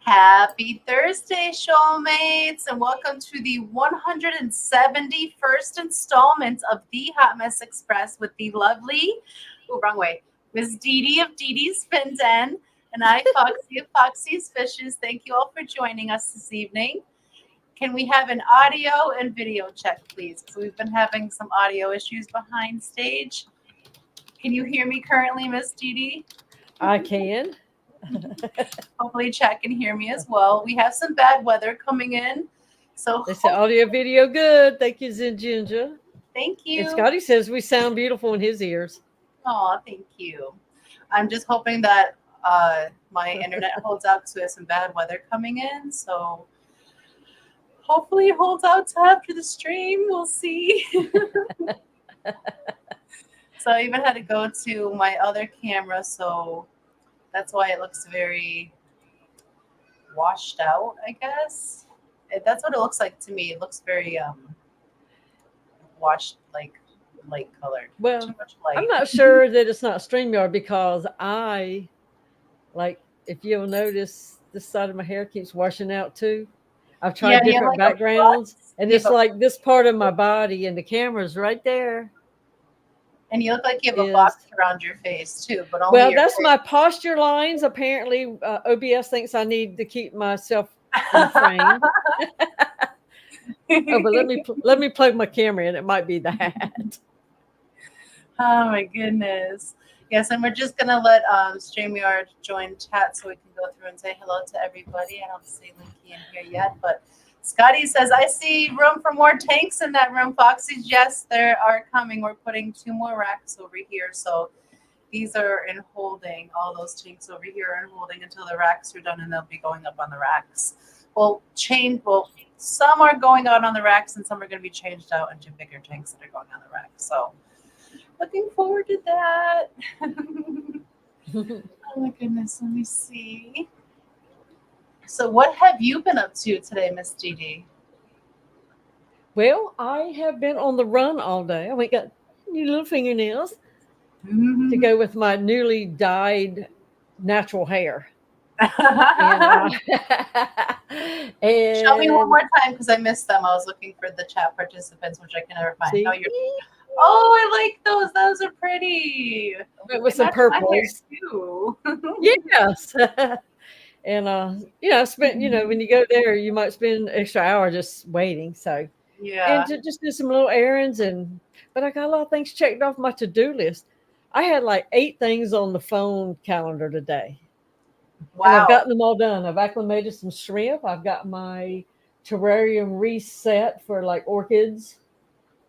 Happy Thursday, shoalmates, and welcome to the 171st installment of the Hot Mess Express with the lovely, wrong way, Miss Didi of Didi's Fin Den, and I, Foxy of Foxy's Fishes. Thank you all for joining us this evening. Can we have an audio and video check, please? Because we've been having some audio issues behind stage. Can you hear me currently, Miss Didi? I can. Hopefully chat can hear me as well. We have some bad weather coming in. So they said audio video good. Thank you, Zen Ginger. Thank you. And Scotty says we sound beautiful in his ears. Oh, thank you. I'm just hoping that my internet holds out because we have some bad weather coming in. So hopefully it holds out to after the stream. We'll see. So I even had to go to my other camera, so that's why it looks very washed out, I guess. That's what it looks like to me. It looks very washed, like light colored. Well, too much light. I'm not sure that it's not StreamYard because if you'll notice, this side of my hair keeps washing out too. I've tried different backgrounds, and it's like this part of my body, and the camera's right there. And you look like you have a box around your face too, but only well, that's my posture lines. Apparently, OBS thinks I need to keep myself in frame. Oh, but let me plug my camera in. It might be that. Oh my goodness! Yes, and we're just gonna let StreamYard join chat so we can go through and say hello to everybody. I don't see Linky in here yet, but Scotty says, I see room for more tanks in that room, Foxy. Yes, there are coming. We're putting 2 more racks over here. So these are in holding. All those tanks over here are in holding until the racks are done, and they'll be going up on the racks. Some are going out on the racks, and some are going to be changed out into bigger tanks that are going on the racks. So looking forward to that. Oh, my goodness. Let me see. So what have you been up to today, Miss Didi? Well, I have been on the run all day. I got new little fingernails to go with my newly dyed natural hair. and show me one more time because I missed them. I was looking for the chat participants, which I can never find. Oh, I like those. Those are pretty. With some purples. Too. Yes. And I spent, when you go there, you might spend an extra hour just waiting. So yeah, and to just do some little errands, but I got a lot of things checked off my to-do list. I had like 8 things on the phone calendar today. Wow. And I've gotten them all done. I've acclimated some shrimp. I've got my terrarium reset for like orchids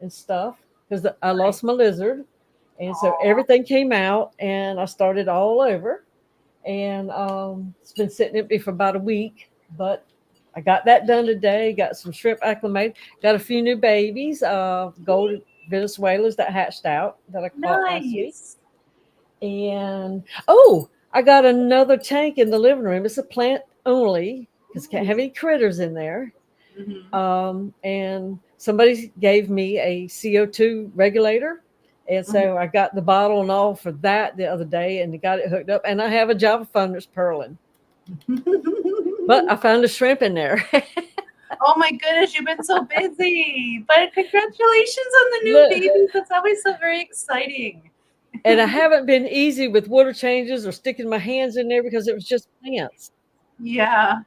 and stuff because I lost my lizard. And so everything came out and I started all over. And it's been sitting empty for about a week, but I got that done today. Got some shrimp acclimated. Got a few new babies, gold Venezuelans that hatched out that I caught last week. And I got another tank in the living room. It's a plant only because can't have any critters in there. Mm-hmm. And somebody gave me a CO2 regulator. And so I got the bottle and all for that the other day and got it hooked up. And I have a Java phone that's purling. But I found a shrimp in there. Oh, my goodness. You've been so busy. But congratulations on the new babies. That's always so very exciting. And I haven't been easy with water changes or sticking my hands in there because it was just plants. Yeah.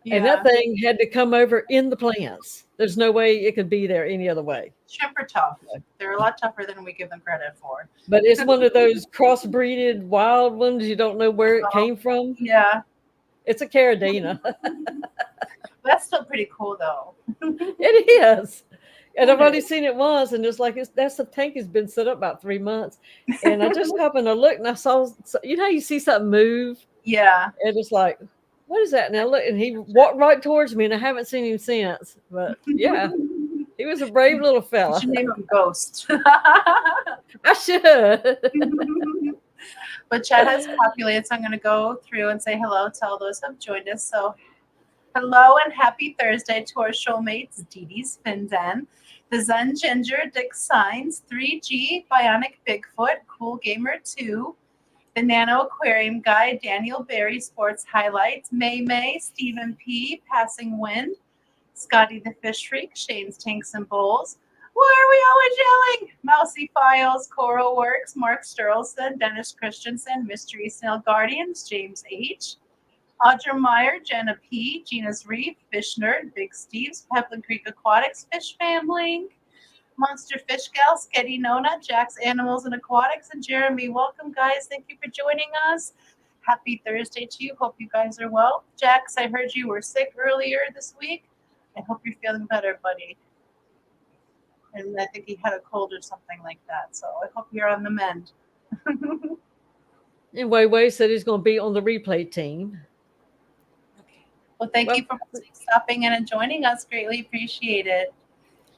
And that thing had to come over in the plants. There's no way it could be there any other way. Shrimp are tough. They're a lot tougher than we give them credit for. But it's one of those crossbreeded wild ones. You don't know where it came from. Yeah. It's a Caridina. That's still pretty cool, though. It is. And I've only seen it once, and it's like the tank has been set up about 3 months. And I just happened to look, and I saw, how you see something move? Yeah. And it's like, what is that? Now look, and he walked right towards me, and I haven't seen him since. But yeah, he was a brave little fella. You should name him Ghost. I should. But chat has populated, so I'm going to go through and say hello to all those who have joined us. So hello and happy Thursday to our showmates, Didi's Fin Den, the Zen Ginger, Dick Signs, 3G, Bionic Bigfoot, Cool Gamer 2, the Nano Aquarium Guy, Daniel Berry, Sports Highlights, May, Stephen P, Passing Wind, Scotty the Fish Freak, Shane's Tanks and Bowls. Why are we always yelling? Mousy Files, Coral Works, Mark Sturlson, Dennis Christensen, Mystery Snail Guardians, James H, Audra Meyer, Jenna P, Gina's Reef, Fish Nerd, Big Steve's, Peplin Creek Aquatics, Fish Family, Monster Fish Gal, Sketty Nona, Jack's Animals and Aquatics, and Jeremy. Welcome, guys. Thank you for joining us. Happy Thursday to you. Hope you guys are well. Jax, I heard you were sick earlier this week. I hope you're feeling better, buddy. And I think he had a cold or something like that. So I hope you're on the mend. And Wei said he's going to be on the replay team. Okay. Well, thank you for stopping in and joining us. Greatly appreciate it.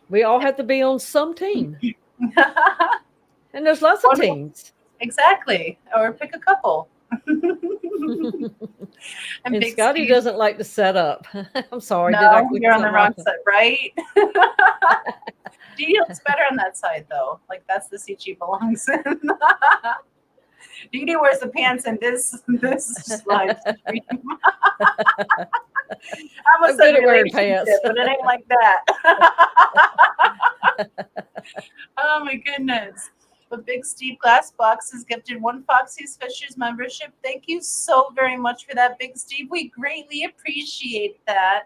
We all have to be on some team. And there's lots of teams. Exactly. Or pick a couple. and Scotty doesn't like to set up. I'm sorry. No, you're on the wrong side, right? Didi looks better on that side, though. Like, that's the seat she belongs in. Didi wears the pants in this live stream. I almost said relationship, but it ain't like that. Oh my goodness. But Big Steve Glassbox has gifted one Foxy's Fishers membership. Thank you so very much for that, Big Steve. We greatly appreciate that.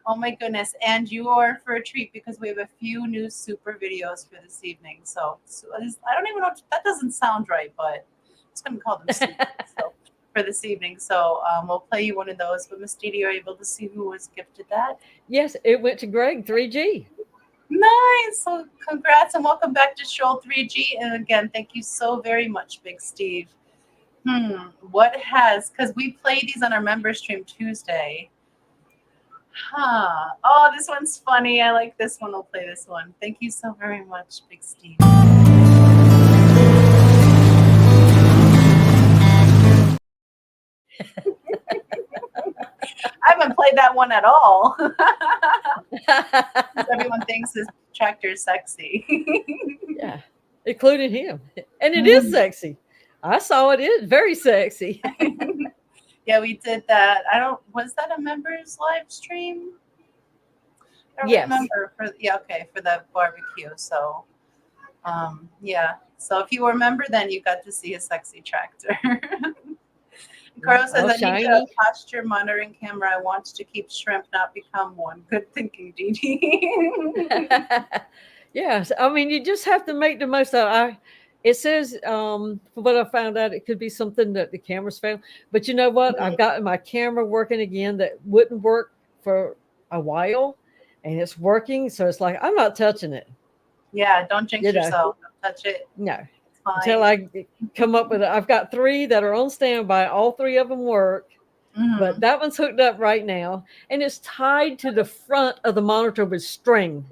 Oh my goodness. And you are for a treat because we have a few new super videos for this evening. So I don't even know, that doesn't sound right, but it's going to call them super. So for this evening. So we'll play you one of those. But Miss Didi, are you able to see who was gifted that? Yes, it went to Greg, 3G. Nice. So congrats and welcome back to Shoal 3G. And again, thank you so very much, Big Steve. Because we play these on our member stream Tuesday. Oh, this one's funny. I like this one. I'll play this one. Thank you so very much, Big Steve. I haven't played that one at all. Everyone thinks his tractor is sexy. Yeah, including him. And it is sexy. I saw it is very sexy. Yeah, we did that. Was that a members live stream? I don't remember. For the barbecue. So, yeah. So if you were a member, then you got to see a sexy tractor. Carlos says, I need a posture monitoring camera. I want to keep shrimp, not become one. Good thinking, Didi. Yes. I mean, you just have to make the most of it. It says, from what I found out, it could be something that the camera's failed. But you know what? I've gotten my camera working again that wouldn't work for a while. And it's working. So it's like, I'm not touching it. Yeah, don't jinx yourself. Don't touch it. No. Until I come up with it. I've got 3 that are on standby. All 3 of them work. But that one's hooked up right now. And it's tied to the front of the monitor with string.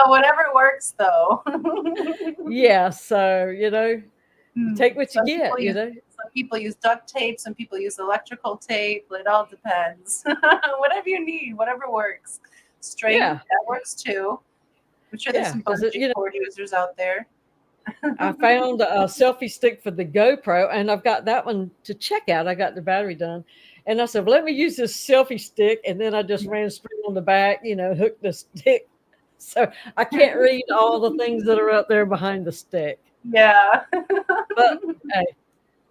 Whatever works, though. Yeah. So, take what you get, Some people use duct tape. Some people use electrical tape. It all depends. Whatever you need, whatever works. String, that works too. I'm sure there's some bungee cord users out there. I found a selfie stick for the GoPro, and I've got that one to check out. I got the battery done. And I said, well, let me use this selfie stick. And then I just ran string on the back, hooked the stick. So I can't read all the things that are up there behind the stick. Yeah. But hey,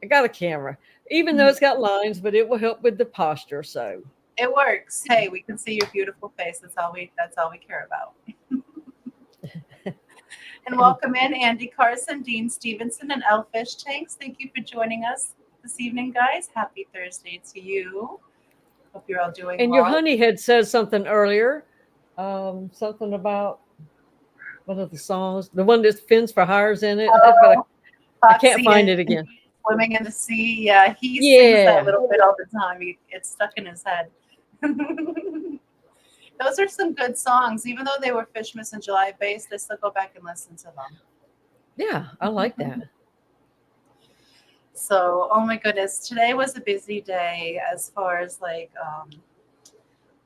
I got a camera, even though it's got lines, but it will help with the posture. So it works. Hey, we can see your beautiful face. That's all we care about. And welcome in Andy Carson, Dean Stevenson, and Elfish Tanks. Thank you for joining us this evening, guys. Happy Thursday to you. Hope you're all doing well. And your honey had said something earlier, something about one of the songs, the one that Fins for Hires in it. But I can't find it again. Swimming in the Sea. Yeah, he sings that a little bit all the time. It's stuck in his head. Those are some good songs. Even though they were Fishmas and July based, I still go back and listen to them. Yeah, I like that. So, oh my goodness. Today was a busy day as far as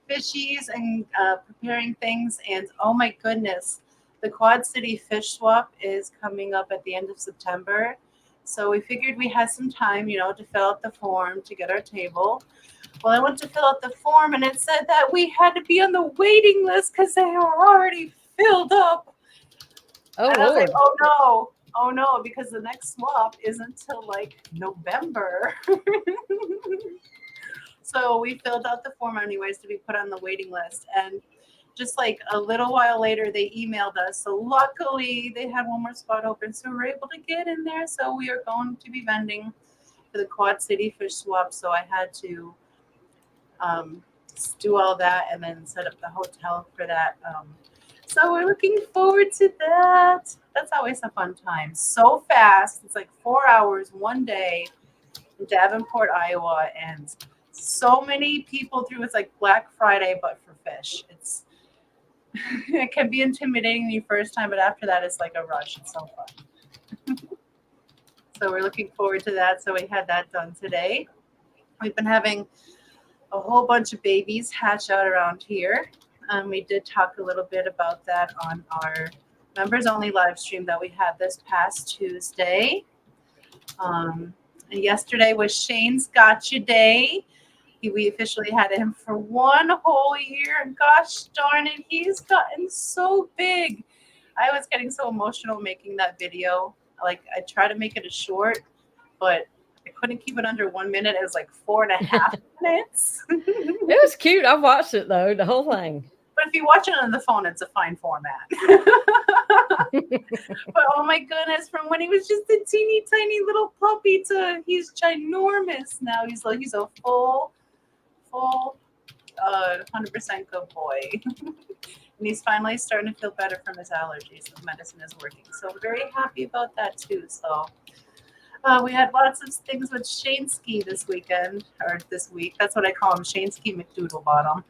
fishies and preparing things. And oh my goodness, The Quad City Fish Swap is coming up at the end of September. So we figured we had some time, to fill out the form to get our table. Well, I went to fill out the form and it said that we had to be on the waiting list because they were already filled up. Oh, and I was like, Lord. oh no, because the next swap isn't until like November. So we filled out the form anyways to be put on the waiting list. And just like a little while later, they emailed us. So luckily, they had one more spot open. So we were able to get in there. So we are going to be vending for the Quad City Fish Swap. So I had to do all that and then set up the hotel for that. So we're looking forward to that. That's always a fun time. So fast. It's like 4 hours, one day in Davenport, Iowa. And so many people through. It's like Black Friday, but for fish. It can be intimidating the first time, but after that, it's like a rush. It's so fun. So we're looking forward to that. So we had that done today. We've been having a whole bunch of babies hatch out around here. We did talk a little bit about that on our members only live stream that we had this past Tuesday. And yesterday was Shane's Gotcha Day. We officially had him for 1 whole year, and gosh darn it, he's gotten so big. I was getting so emotional making that video. Like, I tried to make it a short, but I couldn't keep it under 1 minute. It was like 4.5 minutes. It was cute. I watched it, though, the whole thing. But if you watch it on the phone, it's a fine format. But oh my goodness, from when he was just a teeny tiny little puppy to he's ginormous now. He's a full 100% good boy. And he's finally starting to feel better from his allergies. The medicine is working. So we're very happy about that too. So we had lots of things with Shaneski this weekend, or this week. That's what I call him, Shaneski McDoodlebottom.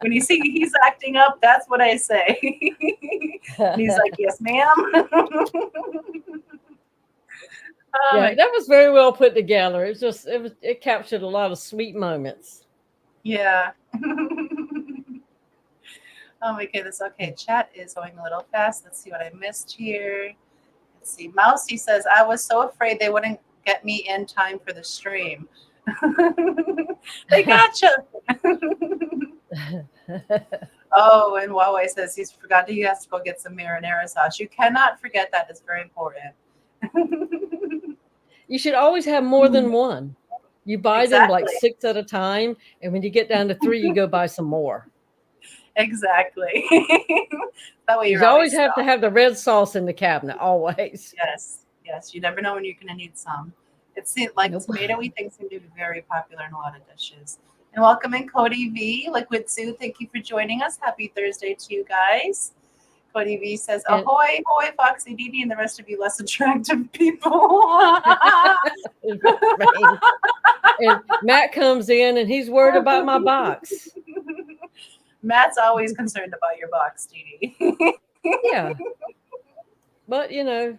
When you see he's acting up, that's what I say. And he's like, yes, ma'am. Yeah, that was very well put together. It captured a lot of sweet moments. Yeah. Oh my goodness. Okay, chat is going a little fast. Let's see what I missed here. Let's see. Mousy says, I was so afraid they wouldn't get me in time for the stream. They gotcha. Oh, and Huawei says he has to go get some marinara sauce. You cannot forget that. It's very important. You should always have more than one. You buy them like 6 at a time, and when you get down to 3, you go buy some more. Exactly. That way you always have to have the red sauce in the cabinet, always. Yes. You never know when you're going to need some. It's like tomato-y things seem to be very popular in a lot of dishes. And welcome in Cody V, Liquid Sue. Thank you for joining us. Happy Thursday to you guys. Cody V says, ahoy, hoy, Foxy Didi, and the rest of you less attractive people. And Matt comes in, and he's worried about my box. Matt's always concerned about your box, Didi. Yeah. But, I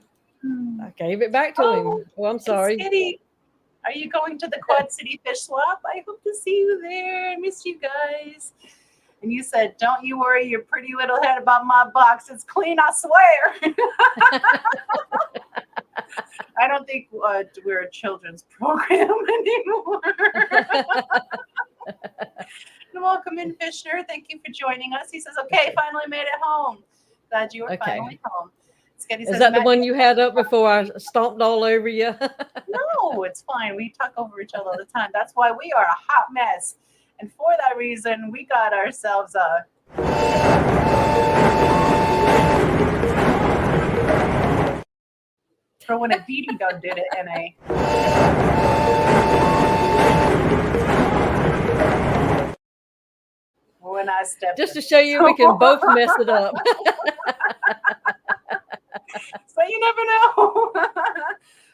gave it back to him. Oh, I'm sorry. Kitty, are you going to the Quad City Fish Swap? I hope to see you there. I miss you guys. And you said, don't you worry your pretty little head about my box. It's clean, I swear. I don't think we're a children's program anymore. And welcome in, Fisher. Thank you for joining us. He says, okay, finally made it home. Glad you are finally home. Is that the one you had up before I stomped all over you? No, it's fine. We talk over each other all the time. That's why we are a hot mess. And for that reason, we got ourselves a... For when a Didi done did it in a... When I stepped Just to show you we can both mess it up. So you never know.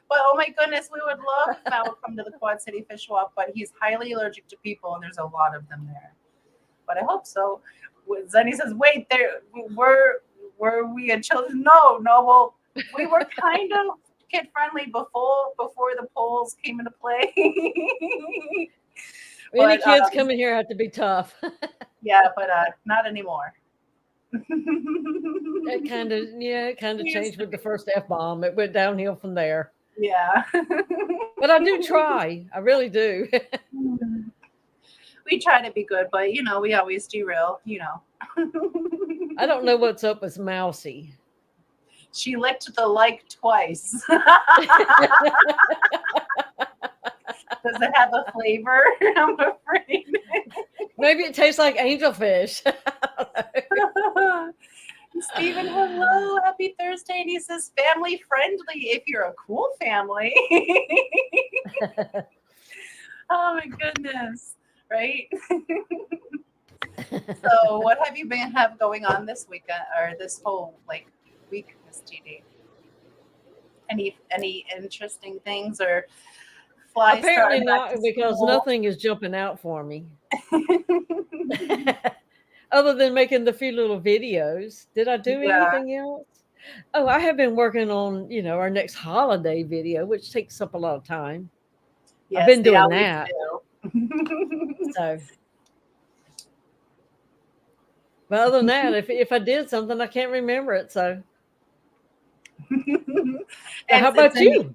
But oh my goodness, we would love if Matt would come to the Quad City Fish Swap, but he's highly allergic to people, and there's a lot of them there. But I hope so. Zenny says, wait, were we a children? No, well, we were kind of kid friendly before the polls came into play. Any kids coming here have to be tough. Yeah, but not anymore. It kind of changed with the first F-bomb. It went downhill from there. Yeah. But I do try. I really do. We try to be good, but we always derail, I don't know what's up with Mousy. She licked the like twice. Does it have a flavor? I'm afraid. Maybe it tastes like angelfish. Stephen, hello. Happy Thursday. And he says family friendly if you're a cool family. Oh my goodness. Right? So what have you been have going on this weekend or this whole week, Miss Didi? Any interesting things or fly Apparently starting back not, to because school? nothing is jumping out for me. Other than making the few little videos. Did I do Yeah. anything else? Oh, I have been working on, our next holiday video, which takes up a lot of time. I've Yes, been they doing always that. do. So, but other than that, if I did something, I can't remember it. So, how It's about a neat. you?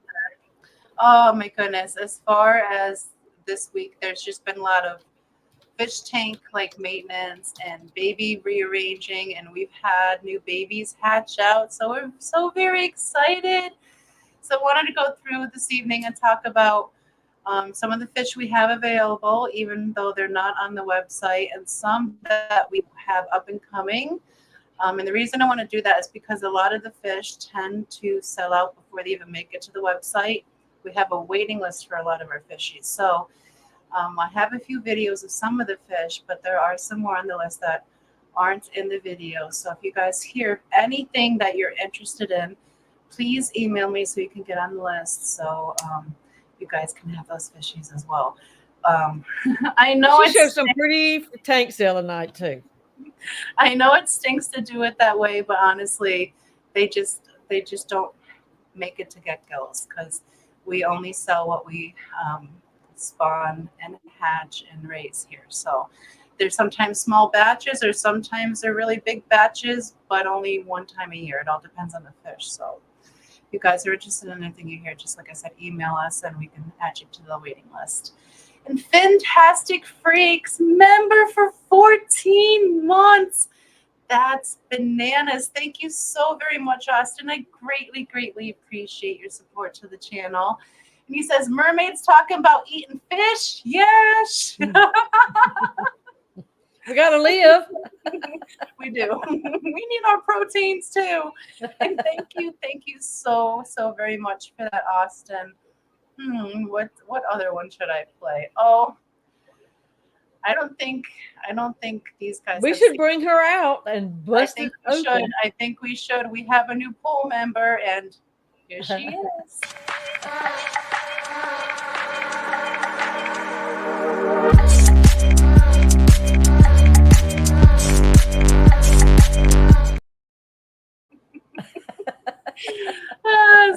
Oh my goodness! As far as this week, there's just been a lot of fish tank maintenance and baby rearranging, and we've had new babies hatch out, so we're so very excited. So I wanted to go through this evening and talk about some of the fish we have available, even though they're not on the website, and some that we have up and coming. And the reason I want to do that is because a lot of the fish tend to sell out before they even make it to the website. We have a waiting list for a lot of our fishies. So I have a few videos of some of the fish, but there are some more on the list that aren't in the video. So if you guys hear anything that you're interested in, please email me so you can get on the list. So you guys can have those fishies as well. Um, I know She showed it's some pretty tanks the other night too. I know it stinks to do it that way, but honestly, they just don't make it to get gills because we only sell what we spawn and hatch and raise here. So there's sometimes small batches or sometimes they're really big batches, but only one time a year. It all depends on the fish. So if you guys are interested in anything you hear, just like I said, email us and we can add you to the waiting list. And Fantastic Freaks member for 14 months. That's bananas. Thank you so very much, Austin. I greatly, greatly appreciate your support to the channel. And he says, mermaids talking about eating fish? Yes. We gotta live. We do. We need our proteins too. And thank you so, so very much for that, Austin. What other one should I play? Oh, I don't think these guys We have should seen. bring her out and I bust it think we should. open. I think we should. We have a new poll member, and here she is.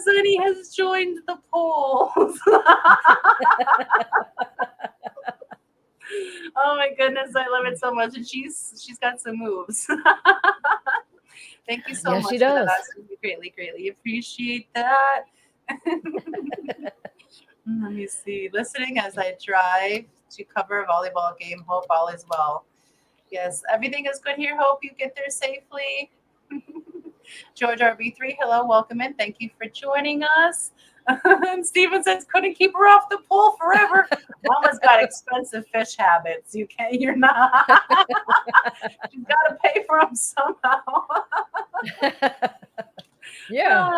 Zenny has joined the poll. Oh my goodness, I love it so much, and she's got some moves. Thank you so Yes, she much for that, does. Austin. We greatly, greatly appreciate that. Let me see. Listening as I drive to cover a volleyball game. Hope all is well. Yes, everything is good here. Hope you get there safely. George RB3, hello, welcome in. Thank you for joining us. And Steven says, couldn't keep her off the pool forever. Mama's got expensive fish habits. You're not. She's got to pay for them somehow. Yeah.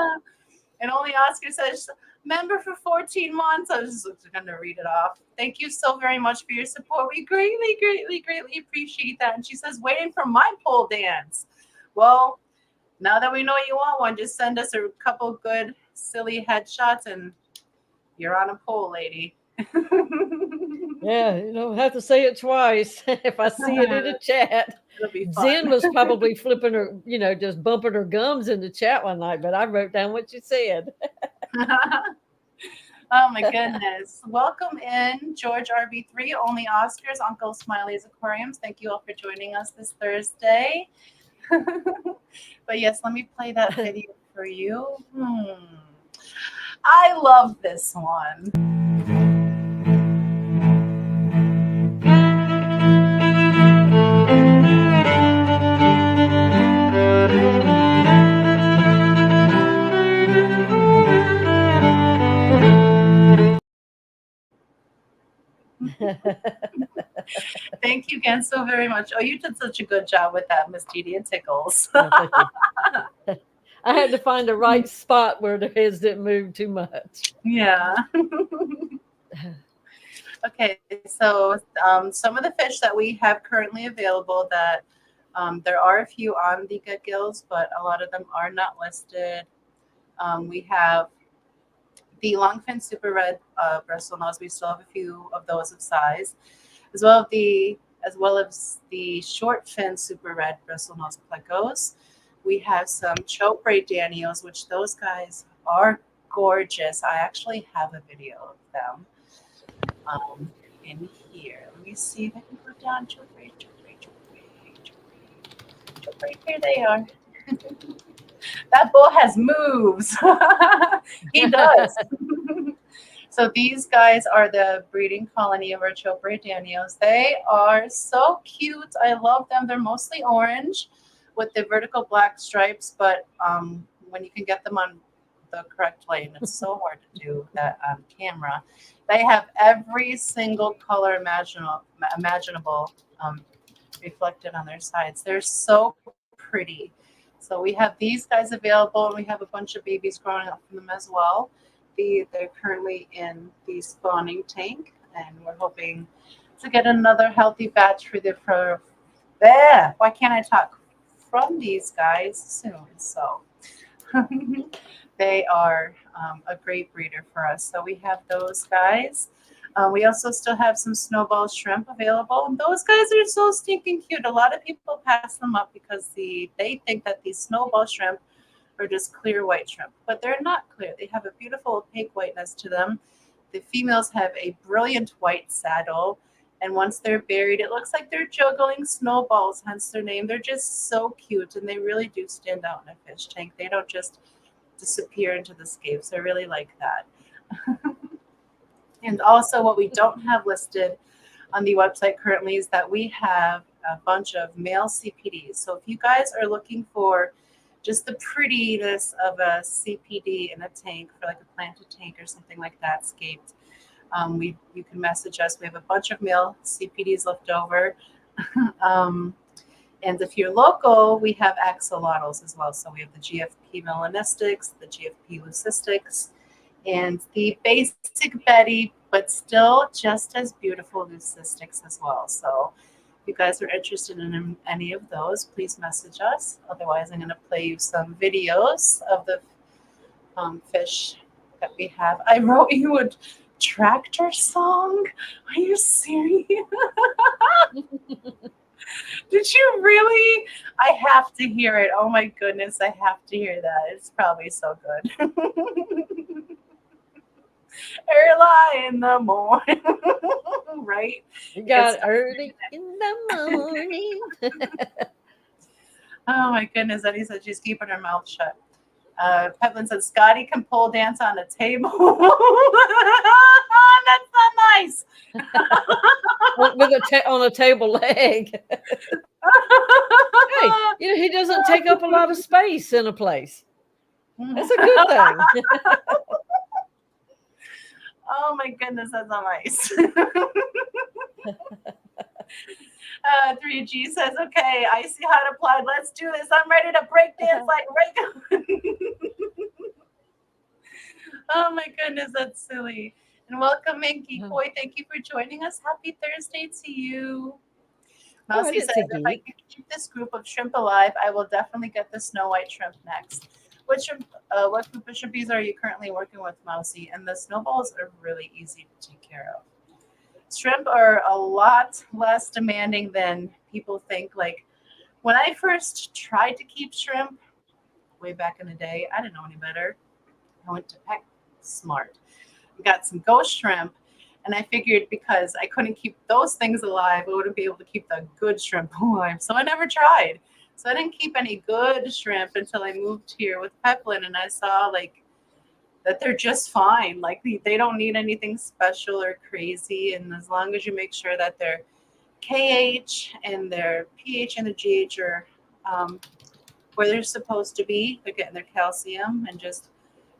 And only Oscar says, member for 14 months. I was just going to read it off. Thank you so very much for your support. We greatly, greatly, greatly appreciate that. And she says, waiting for my pole dance. Well, now that we know you want one, just send us a couple good, silly headshots and you're on a pole, lady. Yeah, you don't have to say it twice. If I see it in the chat. It'll be fun. Zen was probably flipping her, just bumping her gums in the chat one night, but I wrote down what you said. Oh my goodness. Welcome in, George RB3, Only Oscars, Uncle Smiley's Aquariums. Thank you all for joining us this Thursday. But yes, let me play that video for you. I love this one. Thank you again so very much. Oh, you did such a good job with that, Miss Didi and Tickles. Oh, thank you. I had to find the right spot where the heads didn't move too much. Yeah. Okay, so some of the fish that we have currently available that there are a few on the Good Gills, but a lot of them are not listed. We have the longfin super red bristlenose. We still have a few of those of size, as well as the short fin super red bristlenose plecos. We have some chopre danios, which those guys are gorgeous. I actually have a video of them in here. Let me see if I can go down to here they are. That bull has moves. He does. So these guys are the breeding colony of our Chopre Danios. They are so cute. I love them. They're mostly orange with the vertical black stripes, but when you can get them on the correct lane, it's so hard to do that on camera. They have every single color imaginable reflected on their sides. They're so pretty. So we have these guys available, and we have a bunch of babies growing up from them as well. They're currently in the spawning tank, and we're hoping to get another healthy batch why can't I talk, from these guys soon. So they are a great breeder for us. So we have those guys. We also still have some snowball shrimp available. And those guys are so stinking cute. A lot of people pass them up because they think that these snowball shrimp are just clear white shrimp, but they're not clear. They have a beautiful opaque whiteness to them. The females have a brilliant white saddle, and once they're buried, it looks like they're juggling snowballs, hence their name. They're just so cute, and they really do stand out in a fish tank. They don't just disappear into the scapes. I really like that. And also, what we don't have listed on the website currently is that we have a bunch of male CPDs. So if you guys are looking for just the prettiness of a CPD in a tank, for like a planted tank or something like that, scaped, you can message us. We have a bunch of male CPDs left over. And if you're local, we have axolotls as well. So we have the GFP melanistics, the GFP leucistics, and the basic Betty, but still just as beautiful leucistics as well. So if you guys are interested in any of those, please message us. Otherwise, I'm going to play you some videos of the fish that we have. I wrote you a tractor song. Are you serious? Did you really? I have to hear it. Oh my goodness, I have to hear that. It's probably so good. Early in the morning, right? You got early in the morning. Oh my goodness, Eddie said she's keeping her mouth shut. Pevlin said Scotty can pole dance on a table. That's not nice. On a table leg. Hey, he doesn't take up a lot of space in a place. That's a good thing. Oh my goodness, that's not nice. 3G says, okay, I see how to apply. Let's do this. I'm ready to break dance like right. Oh my goodness, that's silly. And welcome, Minky Boy. Thank you for joining us. Happy Thursday to you. Mousy says, if I can keep this group of shrimp alive, I will definitely get the snow white shrimp next. What group of shrimpies are you currently working with, Mousy? And the snowballs are really easy to take care of. Shrimp are a lot less demanding than people think. Like when I first tried to keep shrimp way back in the day, I didn't know any better. I went to PetSmart. We got some ghost shrimp, and I figured because I couldn't keep those things alive, I wouldn't be able to keep the good shrimp alive. So I never tried. So I didn't keep any good shrimp until I moved here with Peplin, and I saw like that they're just fine. Like they don't need anything special or crazy, and as long as you make sure that their KH and their pH and the GH are where they're supposed to be, they're getting their calcium and just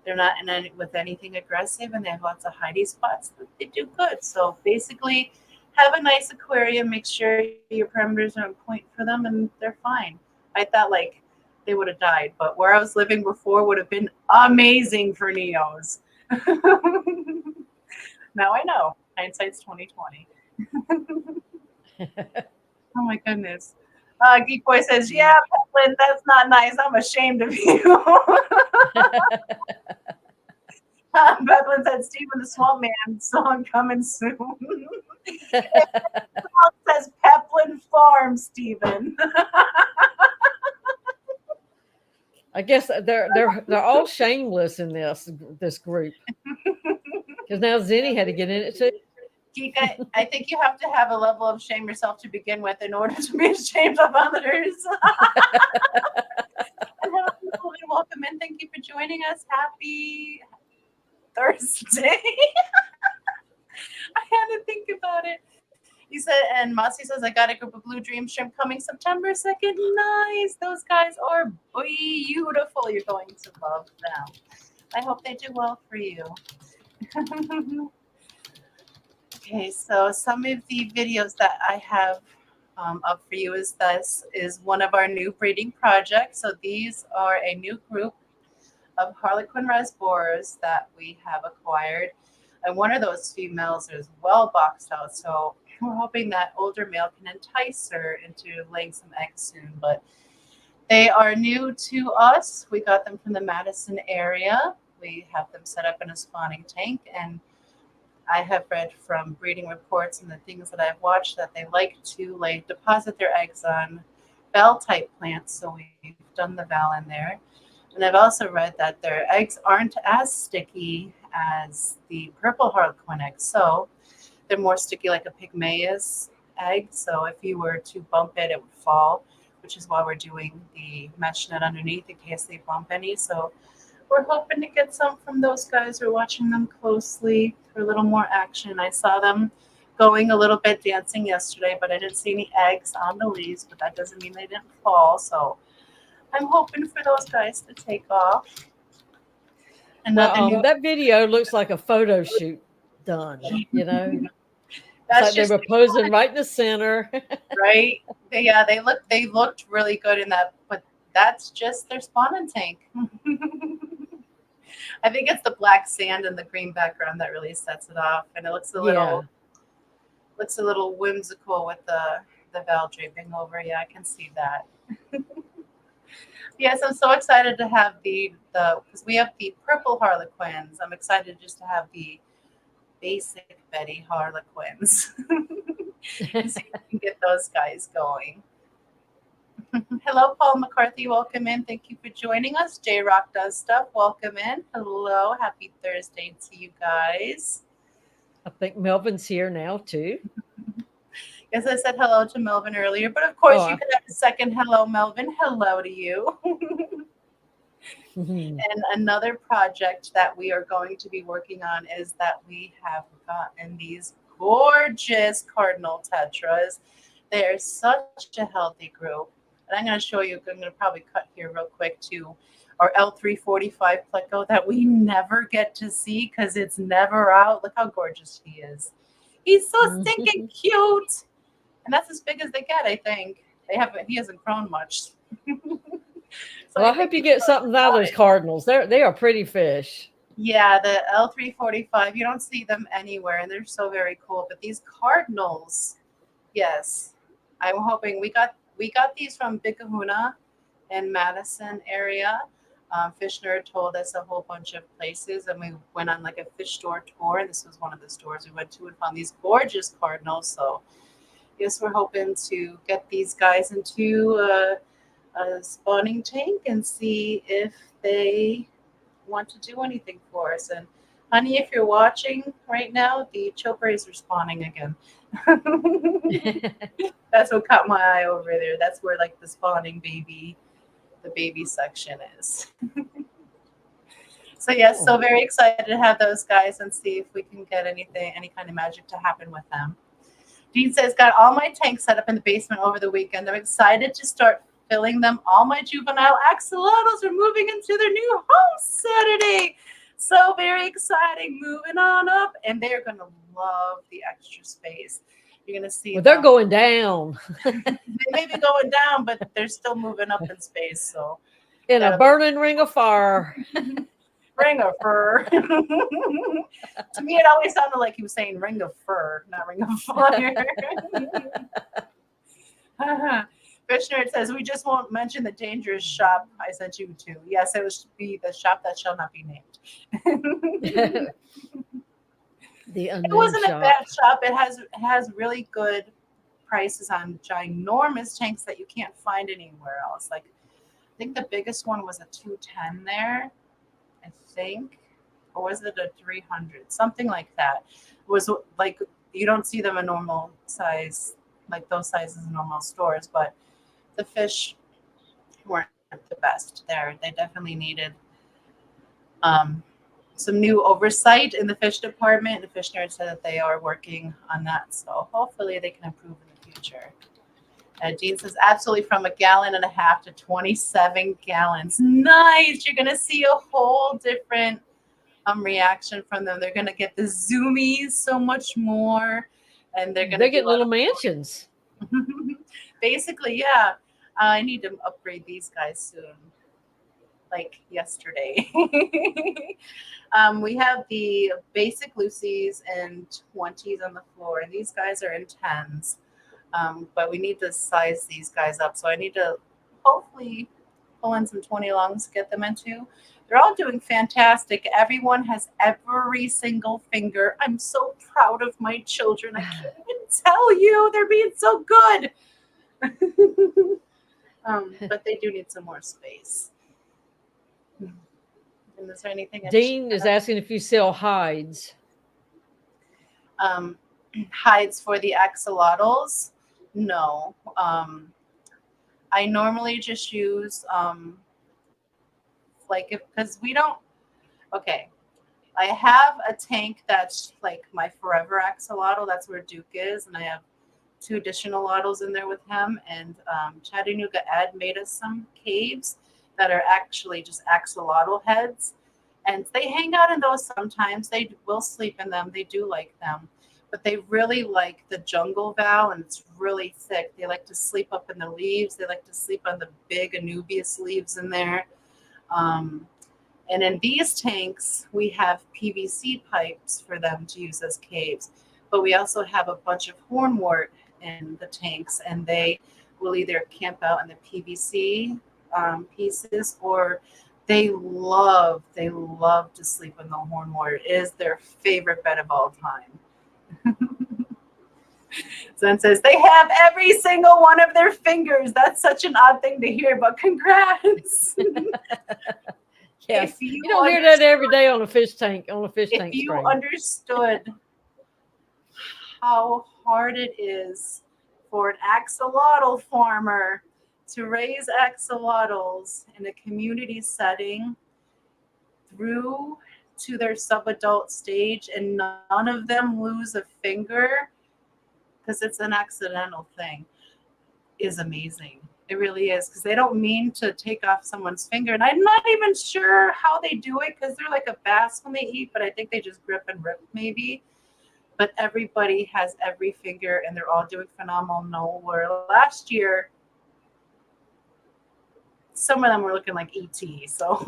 they're not in any, with anything aggressive, and they have lots of hidey spots. They do good. So basically, have a nice aquarium. Make sure your parameters are on point for them, and they're fine. I thought like they would have died, but where I was living before would have been amazing for Neos. Now I know. Hindsight's 2020. Oh my goodness. Geek Boy says, "Yeah, Peplin, that's not nice. I'm ashamed of you." Peplin said, "Stephen the Swamp Man song coming soon." It says Peplin Farm, Stephen. I guess they're all shameless in this group because now Zenny had to get in it too. Geek, I think you have to have a level of shame yourself to begin with in order to be ashamed of others. And hello, people, and welcome in. Thank you for joining us. Happy Thursday. I had to think about it. He said, and Mossy says, I got a group of Blue Dream shrimp coming September 2nd. Nice. Those guys are beautiful. You're going to love them. I hope they do well for you. Okay, so some of the videos that I have up for you is this is one of our new breeding projects. So these are a new group of Harlequin Rasboras that we have acquired. And one of those females is well boxed out. So we're hoping that older male can entice her into laying some eggs soon. But they are new to us. We got them from the Madison area. We have them set up in a spawning tank. And I have read from breeding reports and the things that I've watched that they like to deposit their eggs on bell type plants. So we've done the val in there. And I've also read that their eggs aren't as sticky as the purple harlequin eggs. So they're more sticky like a pygmaeus egg. So if you were to bump it, it would fall, which is why we're doing the mesh net underneath in case they bump any. So we're hoping to get some from those guys. We're watching them closely for a little more action. I saw them going a little bit dancing yesterday, but I didn't see any eggs on the leaves, but that doesn't mean they didn't fall. So I'm hoping for those guys to take off. That video looks like a photo shoot done, It's like they were posing right in the center. Right? They looked really good in that, but that's just their spawning tank. I think it's the black sand and the green background that really sets it off, and it looks a little whimsical with the val draping over. Yeah, I can see that. Yes, I'm so excited to have because we have the purple harlequins. I'm excited just to have the basic Betty harlequins. See if we can get those guys going. Hello, Paul McCarthy. Welcome in. Thank you for joining us. J Rock Does Stuff. Welcome in. Hello. Happy Thursday to you guys. I think Melvin's here now, too. Yes, I said hello to Melvin earlier, but of course you could have a second hello, Melvin. Hello to you. And another project that we are going to be working on is that we have gotten these gorgeous cardinal tetras. They are such a healthy group. And I'm going to show you, I'm going to probably cut here real quick to our L345 pleco that we never get to see because it's never out. Look how gorgeous he is. He's so stinking cute. And that's as big as they get, I think. He hasn't grown much. Well, I hope you get something out of those cardinals. They are pretty fish. Yeah, the L345, you don't see them anywhere, and they're so very cool. But these cardinals, yes, I'm hoping we got these from Big Kahuna in Madison area. Fish Nerd told us a whole bunch of places, and we went on like a fish store tour, and this was one of the stores we went to and found these gorgeous cardinals. So yes, we're hoping to get these guys into a spawning tank and see if they want to do anything for us. And Honey, if you're watching right now, the chokeras are spawning again. That's what caught my eye over there. That's where like the spawning baby, the baby section is. So yes, so Cool. very excited to have those guys and see if we can get anything, any kind of magic to happen with them. Dean says, got all my tanks set up in the basement over the weekend. I'm excited to start filling them. All my juvenile axolotls are moving into their new home Saturday. So very exciting. Moving on up, and they're going to love the extra space. You're going to see Well, they're them. going down They may be going down, but they're still moving up in space. So in a that'll burning ring of fire. ring of fur. To me, it always sounded like he was saying ring of fur, not ring of fire. Fishner says, we just won't mention the dangerous shop I sent you to. Yes, it will be the shop that shall not be named. The It unnamed wasn't a shop. bad shop. It has really good prices on ginormous tanks that you can't find anywhere else. Like, I think the biggest one was a 210 there, I think. Or was it a 300? Something like that. It was like, you don't see them in normal size, like those sizes in normal stores, but the fish weren't the best there. They definitely needed some new oversight in the fish department. The fish nerd said that they are working on that, so hopefully they can improve in the future. Dean says, absolutely, from 1.5 gallons to 27 gallons. Nice. You're going to see a whole different reaction from them. They're going to get the zoomies so much more, and they're going to get little mansions. Basically, yeah. I need to upgrade these guys soon, like yesterday. We have the basic Lucy's and 20s on the floor, and these guys are in 10s. But we need to size these guys up. So I need to hopefully pull in some 20 longs to get them into. They're all doing fantastic. Everyone has every single finger. I'm so proud of my children. I can't even tell you. They're being so good. But they do need some more space. And is there anything? Dean is asking if you sell hides. Hides for the axolotls? No. I normally just use because we don't. Okay, I have a tank that's like my forever axolotl. That's where Duke is, and I have 2 additional lotls in there with him. And Chattanooga Ed made us some caves that are actually just axolotl heads, and they hang out in those sometimes. They will sleep in them. They do like them, but they really like the jungle val, and it's really thick. They like to sleep up in the leaves. They like to sleep on the big Anubias leaves in there. And in these tanks, we have PVC pipes for them to use as caves, but we also have a bunch of hornwort in the tanks, and they will either camp out in the PVC pieces, or they love to sleep in the hornwort. It is their favorite bed of all time. So it says they have every single one of their fingers. That's such an odd thing to hear, but congrats. Yes. You don't hear that every day on a fish tank, If you understood how hard it is for an axolotl farmer to raise axolotls in a community setting through to their subadult stage, and none of them lose a finger because it's an accidental thing, is amazing. It really is, because they don't mean to take off someone's finger. And I'm not even sure how they do it, because they're like a bass when they eat, but I think they just grip and rip maybe. But everybody has every finger, and they're all doing phenomenal. Where last year, some of them were looking like ET. So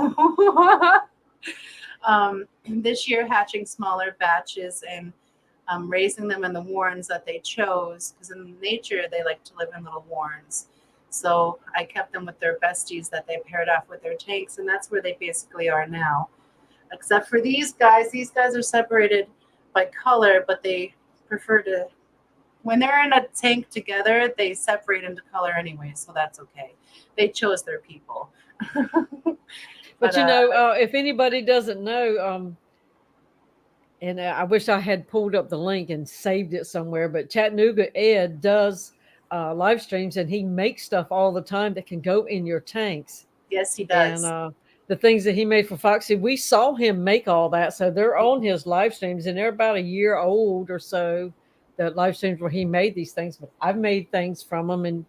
this year, hatching smaller batches and raising them in the warrens that they chose, because in nature, they like to live in little warrens. So I kept them with their besties that they paired off with their tanks, and that's where they basically are now. Except for these guys. These guys are separated by color, but they prefer to, when they're in a tank together, they separate into color anyway, so that's okay. They chose their people. But if anybody doesn't know, And I wish I had pulled up the link and saved it somewhere. But Chattanooga Ed does live streams, and he makes stuff all the time that can go in your tanks. Yes, he And does. the things that he made for Foxy, we saw him make all that. So they're on his live streams, and they're about a year old or so. The live streams where he made these things, but I've made things from him, and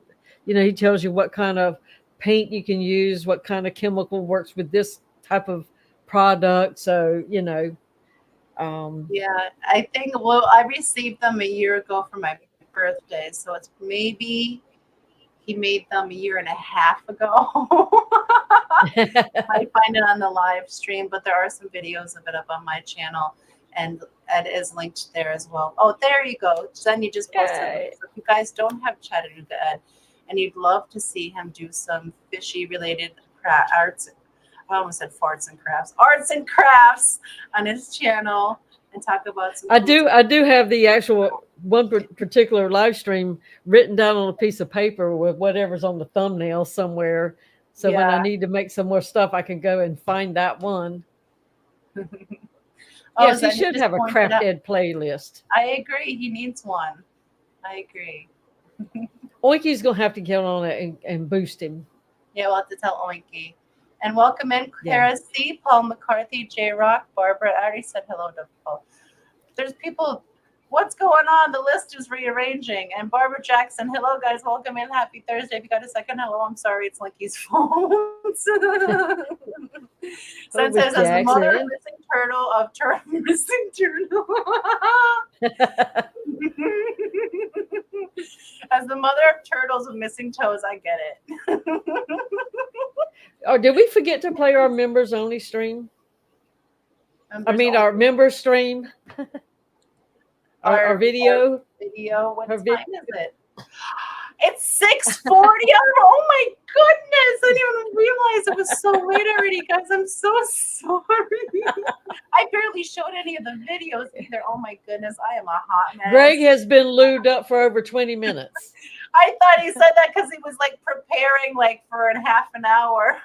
he tells you what kind of paint you can use, what kind of chemical works with this type of product. So Yeah, I think, well, I received them a year ago for my birthday, so it's maybe he made them a year and a half ago. I find it on the live stream, but there are some videos of it up on my channel, and it is linked there as well. Oh, there you go. Then you just posted it. So if you guys don't have Chattanooga Ed and you'd love to see him do some fishy related arts, I almost said farts and crafts, arts and crafts on his channel, and talk about some. I do have the actual one particular live stream written down on a piece of paper with whatever's on the thumbnail somewhere. So when I need to make some more stuff, I can go and find that one. Yes, he should have a Craft Ed playlist. I agree. He needs one. I agree. Oinky's going to have to get on it and boost him. Yeah, we'll have to tell Oinky. And welcome in Clara C, Paul McCarthy, J Rock, Barbara. I already said hello to Paul. There's people. What's going on? The list is rearranging. And Barbara Jackson, hello guys, welcome in. Happy Thursday. If you got a second, hello. I'm sorry, it's Linky's phone. So it says, as the mother of missing turtle of missing turtle. As the mother of turtles with missing toes, I get it. Oh, did we forget to play our members only stream? Our member stream. Our video. What time is it? It's 6:40. Oh my goodness. I didn't even realize it was so late already, guys. I'm so sorry. I barely showed any of the videos either. Oh my goodness. I am a hot mess. Greg has been lubed up for over 20 minutes. I thought he said that because he was like preparing like for a half an hour.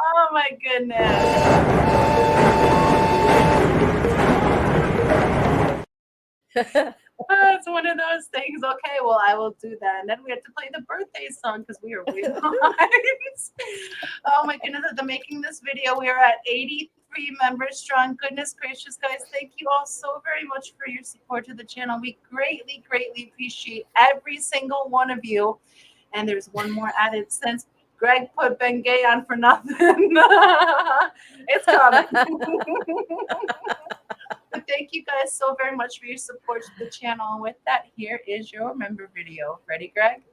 Oh my goodness. It's one of those things. Okay, well, I will do that. And then we have to play the birthday song because we are way behind. Oh my goodness, after making this video, we are at 83 members strong. Goodness gracious, guys. Thank you all so very much for your support to the channel. We greatly, greatly appreciate every single one of you. And there's one more added since Greg put Bengay on for nothing. It's coming. But thank you guys so very much for your support to the channel. And with that, here is your member video. Ready, Greg?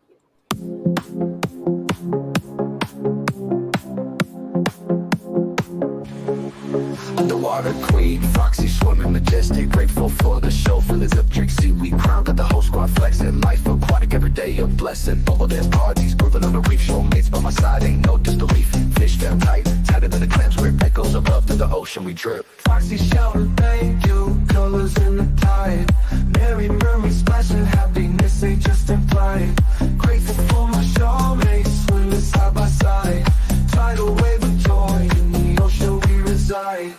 Underwater queen, Foxy swimming majestic, grateful for the show, fillers of Trixie, we crowned, got the whole squad flexing, life aquatic, every day a blessing, bubble dance parties, grooving on the reef, shoalmates by my side, ain't no disbelief, fish down tight, tighter than the clams, where it goes above to the ocean, we drip. Foxy shouted, thank you, colors in the tide, Mary mermaid splashing, happiness ain't just implied, grateful for my shoalmates, swimming side by side, tidal wave of joy, in the ocean we reside.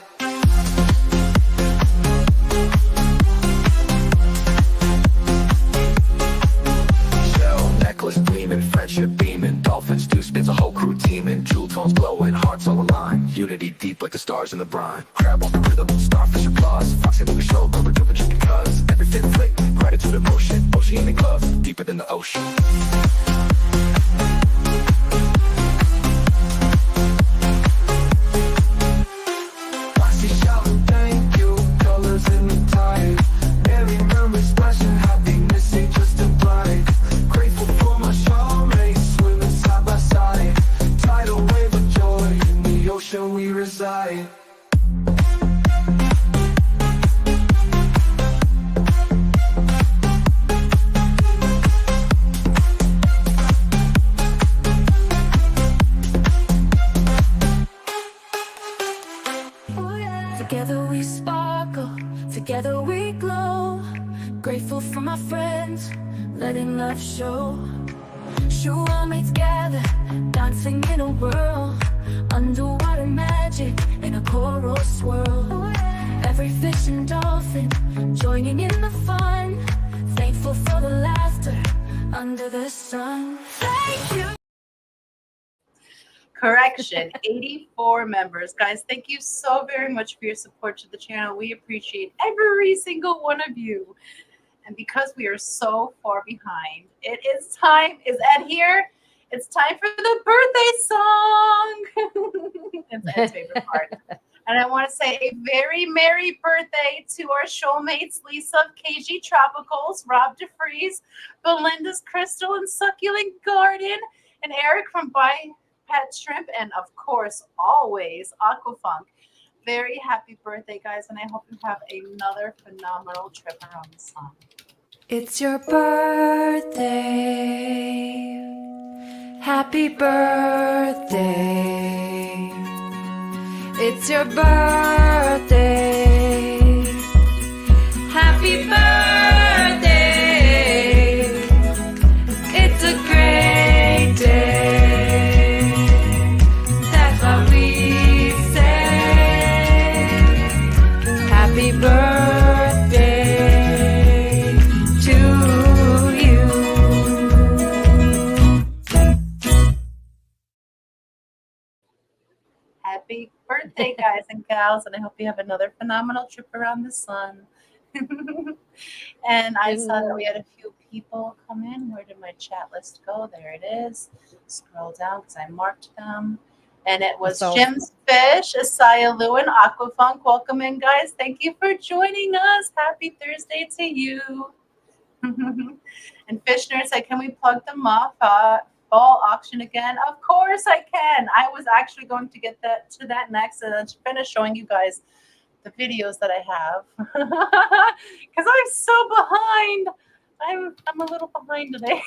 Friendship beaming, dolphins do spins a whole crew teaming, jewel tones glowing, hearts all aligned, unity deep like the stars in the brine, crab on the rhythm, starfish applause, Foxy moving show, rubber dripping just because, every fin flick, gratitude emotion, oceanic love, deeper than the ocean. Foxy shouting, thank you, colors in the tide, Mary mermaid splashing, happiness ain't just implied, grateful for my shoalmates, swimming side by side, tidal wave of joy, in the ocean we reside. Together we sparkle, together we glow. Grateful for my friends, letting love show. Shoalmates gather, dancing in a whirl. Underwater magic in a chorus. mineral swirl. Every fish and dolphin joining in the fun. Thankful for the laughter under the sun. Thank you. Correction, 84 members. Guys, thank you so very much for your support to the channel. We appreciate every single one of you. And because we are so far behind, it is time. Is Ed here? It's time for the birthday song. It's Ed's favorite part. And I want to say a very merry birthday to our shoalmates, Lisa of KG Tropicals, Rob DeFries, Belinda's Crystal and Succulent Garden, and Eric from Buy Pet Shrimp, and of course, always Aquafunk. Very happy birthday, guys, and I hope you have another phenomenal trip around the sun. It's your birthday. Happy birthday. It's your birthday. Happy birthday. It's a great day. That's what we say. Happy birthday to you. Happy birthday, guys and gals, and I hope you have another phenomenal trip around the sun. And I saw that we had a few people come in. Where did my chat list go? There it is. Scroll down because I marked them. And it was Jim's Fish, Asaya Lewin, Aquafunk. Welcome in, guys. Thank you for joining us. Happy Thursday to you. And Fishner said, can we plug them off? Fall auction again? Of course I can. I was actually going to get to that next and then finish showing you guys the videos that I have. Because I'm so behind. I'm a little behind today.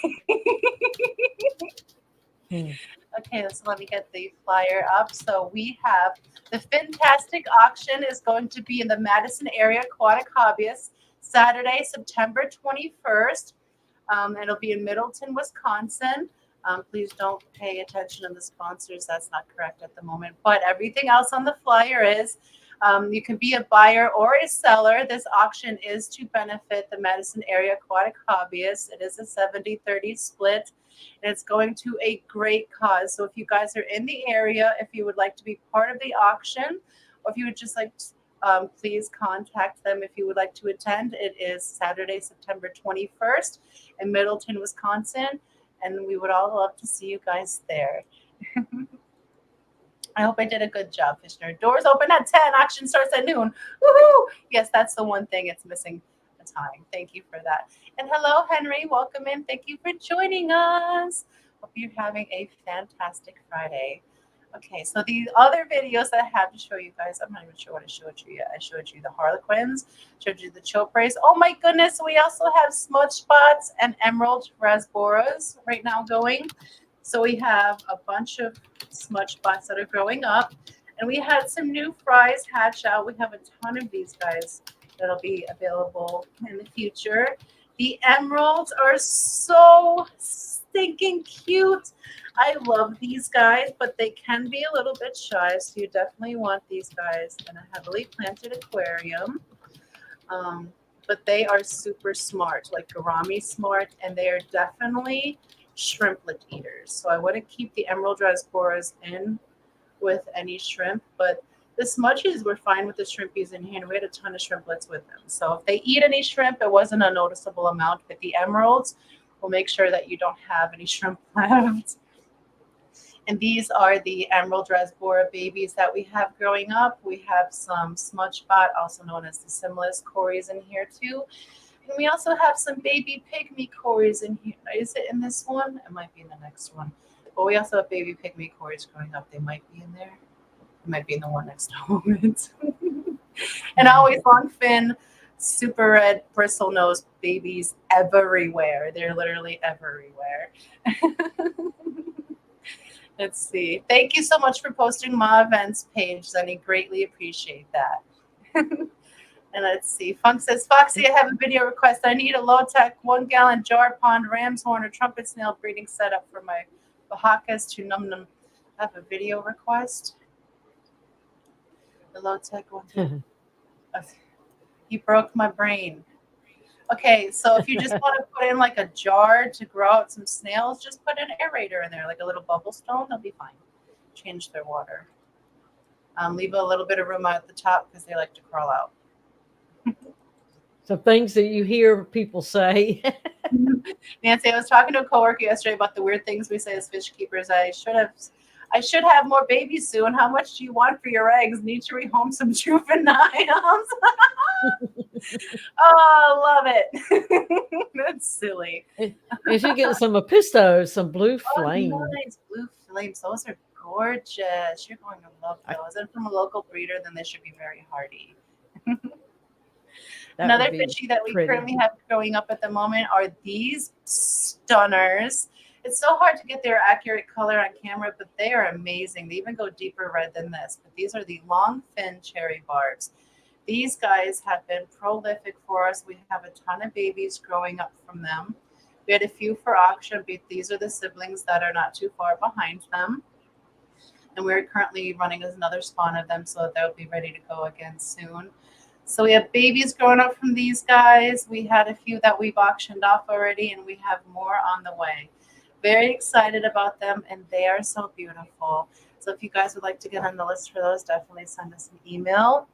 Okay, so let me get the flyer up. So we have the Fantastic Auction is going to be in the Madison area aquatic hobbyists Saturday, September 21st. It'll be in Middleton, Wisconsin. Please don't pay attention to the sponsors. That's not correct at the moment. But everything else on the flyer is you can be a buyer or a seller. This auction is to benefit the Madison area aquatic hobbyists. It is a 70-30 split. And it's going to a great cause. So if you guys are in the area, if you would like to be part of the auction, or if you would just like please contact them if you would like to attend. It is Saturday, September 21st in Middleton, Wisconsin. And we would all love to see you guys there. I hope I did a good job, Fishner. Doors open at 10. Auction starts at noon. Woohoo! Yes, that's the one thing. It's missing the time. Thank you for that. And hello, Henry. Welcome in. Thank you for joining us. Hope you're having a fantastic Friday. Okay, so the other videos that I have to show you guys, I'm not even sure what I showed you yet. I showed you the Harlequins, showed you the Chopres. Oh my goodness, we also have smudge spots and emerald rasboras right now going. So we have a bunch of smudge spots that are growing up. And we had some new fries hatch out. We have a ton of these guys that'll be available in the future. The emeralds are so stinking cute. I love these guys, but they can be a little bit shy, so you definitely want these guys in a heavily planted aquarium. But they are super smart, like gourami smart, and they are definitely shrimplet eaters. So I wouldn't keep the emerald rasboras in with any shrimp, but the smudges were fine with the shrimpies in here, and we had a ton of shrimplets with them. So if they eat any shrimp, it wasn't a noticeable amount, but the emeralds will make sure that you don't have any shrimp left. And these are the emerald rasbora babies that we have growing up. We have some smudge spot, also known as the simless cories in here too. And we also have some baby pygmy cories in here. Is it in this one? It might be in the next one. But we also have baby pygmy cories growing up. They might be in there. It might be in the one next to it. And always long fin, super red bristle nose babies everywhere. They're literally everywhere. Let's see. Thank you so much for posting my events page, Zenny. Greatly appreciate that. And let's see. Funk says, Foxy, I have a video request. I need a low-tech 1-gallon jar pond ram's horn or trumpet snail breeding setup for my Oaxacas to num num. I have a video request. The low tech one. You broke my brain. Okay, so if you just want to put in like a jar to grow out some snails, just put an aerator in there, like a little bubble stone. They'll be fine. Change their water. Leave a little bit of room at the top because they like to crawl out. So things that you hear people say. Nancy, I was talking to a coworker yesterday about the weird things we say as fish keepers. I should have more babies soon. How much do you want for your eggs? Need to rehome some juveniles. Oh, love it. That's silly. And you get some apistos, some blue flame. Oh, nice. Blue flames. Those are gorgeous. You're going to love those. And from a local breeder, then they should be very hardy. Another fishy that we currently have growing up at the moment are these stunners. It's so hard to get their accurate color on camera, but they are amazing. They even go deeper red than this. But these are the long fin cherry barbs. These guys have been prolific for us. We have a ton of babies growing up from them. We had a few for auction, but these are the siblings that are not too far behind them. And we're currently running another spawn of them, so they'll be ready to go again soon. So we have babies growing up from these guys. We had a few that we've auctioned off already, and we have more on the way. Very excited about them, and they are so beautiful. So if you guys would like to get on the list for those, definitely send us an email.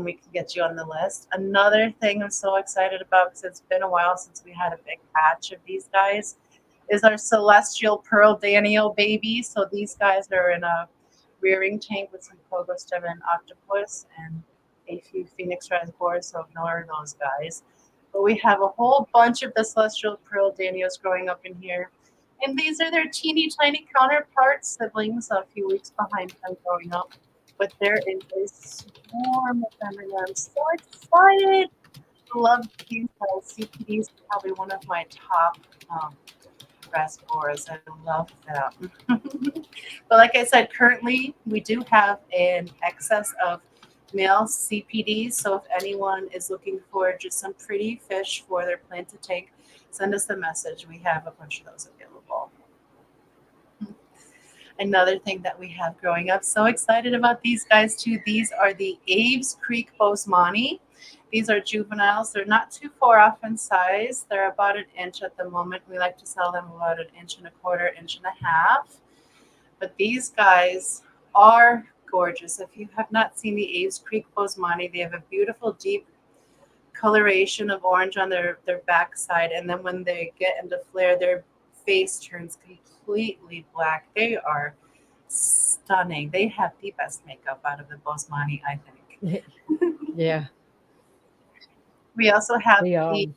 We can get you on the list. Another thing I'm so excited about, because it's been a while since we had a big hatch of these guys, is our celestial pearl Daniel baby. So these guys are in a rearing tank with some Pogostem and octopus and a few phoenix rasbors, so ignore those guys. But we have a whole bunch of the celestial pearl Daniels growing up in here. And these are their teeny tiny counterparts, siblings, a few weeks behind them growing up. But there is a swarm of them, and I'm so excited. I love these guys. CPDs are probably one of my top rasbors. I love them. But like I said, currently we do have an excess of male CPDs. So if anyone is looking for just some pretty fish for their plant to take, send us a message. We have a bunch of those available. Another thing that we have growing up, so excited about these guys too. These are the Aves Creek Bosemani. These are juveniles. They're not too far off in size. They're about 1 inch at the moment. We like to sell them about 1 1/4 inch, 1.5 inches. But these guys are gorgeous. If you have not seen the Aves Creek Bosemani, they have a beautiful deep coloration of orange on their backside, and then when they get into flare, their face turns completely black. They are stunning. They have the best makeup out of the Bosemani, I think. Yeah. We also have the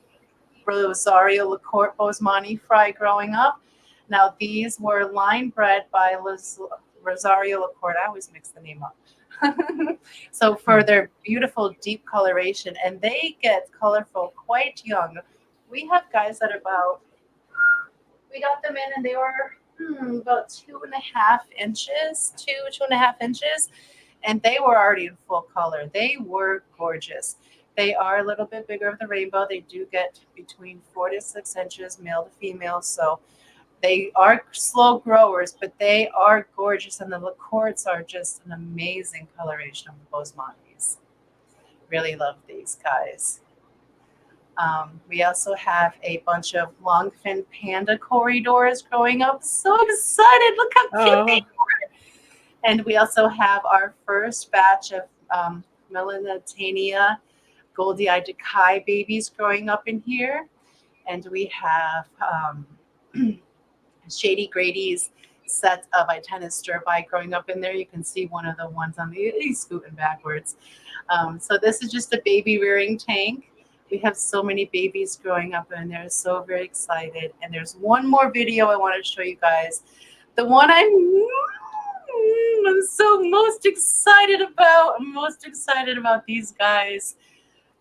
Rosario LaCourte Bosemani fry growing up. Now these were line bred by Rosario LaCourte. I always mix the name up. So for their beautiful deep coloration, and they get colorful quite young. We have guys that are we got them in and they were about 2.5 inches, 2.5 inches, and they were already in full color. They were gorgeous. They are a little bit bigger of the rainbow. They do get between 4 to 6 inches, male to female. So they are slow growers, but they are gorgeous, and the LaCourtes are just an amazing coloration of the Bosemanis. Really love these guys. We also have a bunch of longfin panda corridors growing up. So excited! Look how cute they are. And we also have our first batch of Melanitania Goldie-eyed Decay babies growing up in here, and we have Shady Grady's set of Itennis stir-by growing up in there. You can see one of the ones on the, he's scooting backwards. So this is just a baby rearing tank. We have so many babies growing up in there. So very excited. And there's one more video I want to show you guys. The one I'm so most excited about. I'm most excited about these guys.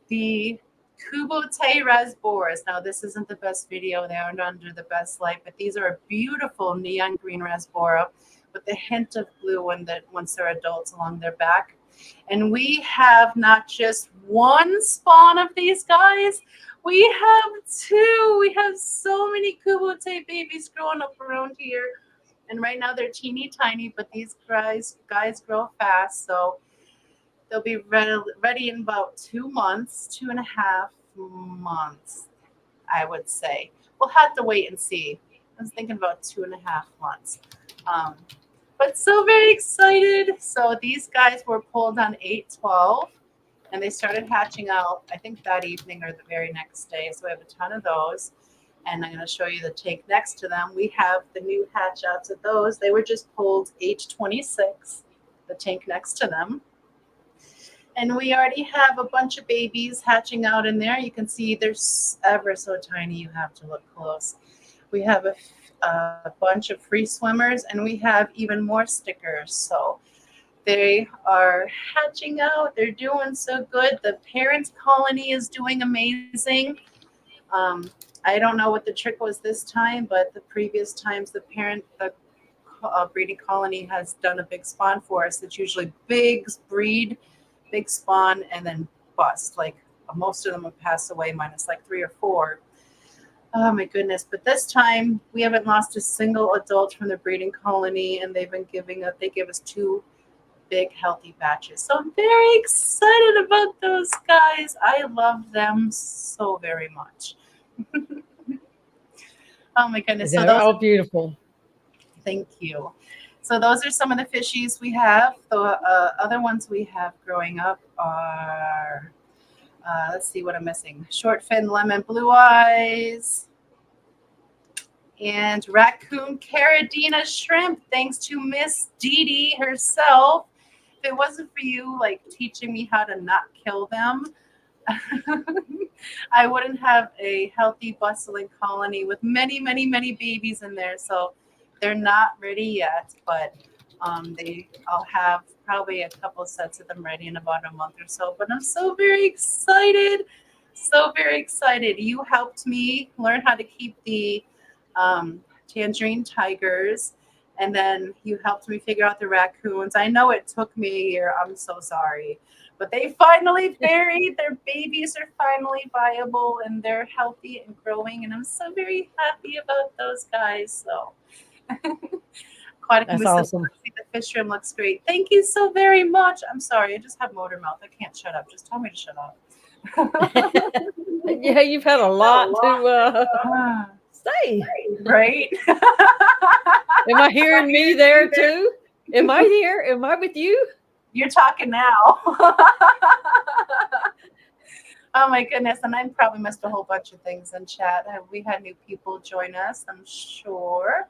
The Kubote Rasbors. Now, this isn't the best video. They aren't under the best light, but these are a beautiful neon green Rasbora with a hint of blue once they're adults along their back. And we have not just one spawn of these guys. We have two. We have so many Kubote babies growing up around here. And right now they're teeny tiny, but these guys grow fast. So They'll be ready in about 2 months, 2.5 months, I would say. We'll have to wait and see. I was thinking about 2.5 months. Um, but so very excited. So these guys were pulled on 8/12, and they started hatching out, I think that evening or the very next day. So we have a ton of those. And I'm going to show you the tank next to them. We have the new hatch outs of those. They were just pulled H26, the tank next to them. And we already have a bunch of babies hatching out in there. You can see they're ever so tiny. You have to look close. We have a bunch of free swimmers, and we have even more stickers. So they are hatching out. They're doing so good. The parents' colony is doing amazing. I don't know what the trick was this time, but the previous times the breeding colony has done a big spawn for us. It's usually big breed, big spawn, and then bust. Like most of them have passed away, minus like 3 or 4. Oh my goodness. But this time we haven't lost a single adult from the breeding colony, and they've been they gave us 2 big healthy batches. So I'm very excited about those guys. I love them so very much. Oh my goodness. They're So those all beautiful. Thank you. So those are some of the fishies we have. The other ones we have growing up are, let's see what I'm missing. Short fin lemon blue eyes and raccoon caradina shrimp, thanks to Miss Didi herself. If it wasn't for you, like, teaching me how to not kill them, I wouldn't have a healthy, bustling colony with many, many, many babies in there. So they're not ready yet, but I'll have probably a couple sets of them ready in about a month or so. But I'm so very excited. So very excited. You helped me learn how to keep the tangerine tigers, and then you helped me figure out the raccoons. I know it took me a year. I'm so sorry. But they finally buried. Their babies are finally viable, and they're healthy and growing, and I'm so very happy about those guys. So aquatic That's moose, awesome. the fish room looks great. Thank you so very much. I'm sorry, I just have motor mouth. I can't shut up. Just tell me to shut up. Yeah, you've had a lot to say. Right? Am I hearing me there too? Am I here? Am I with you? You're talking now. Oh my goodness. And I probably missed a whole bunch of things in chat. We had new people join us, I'm sure.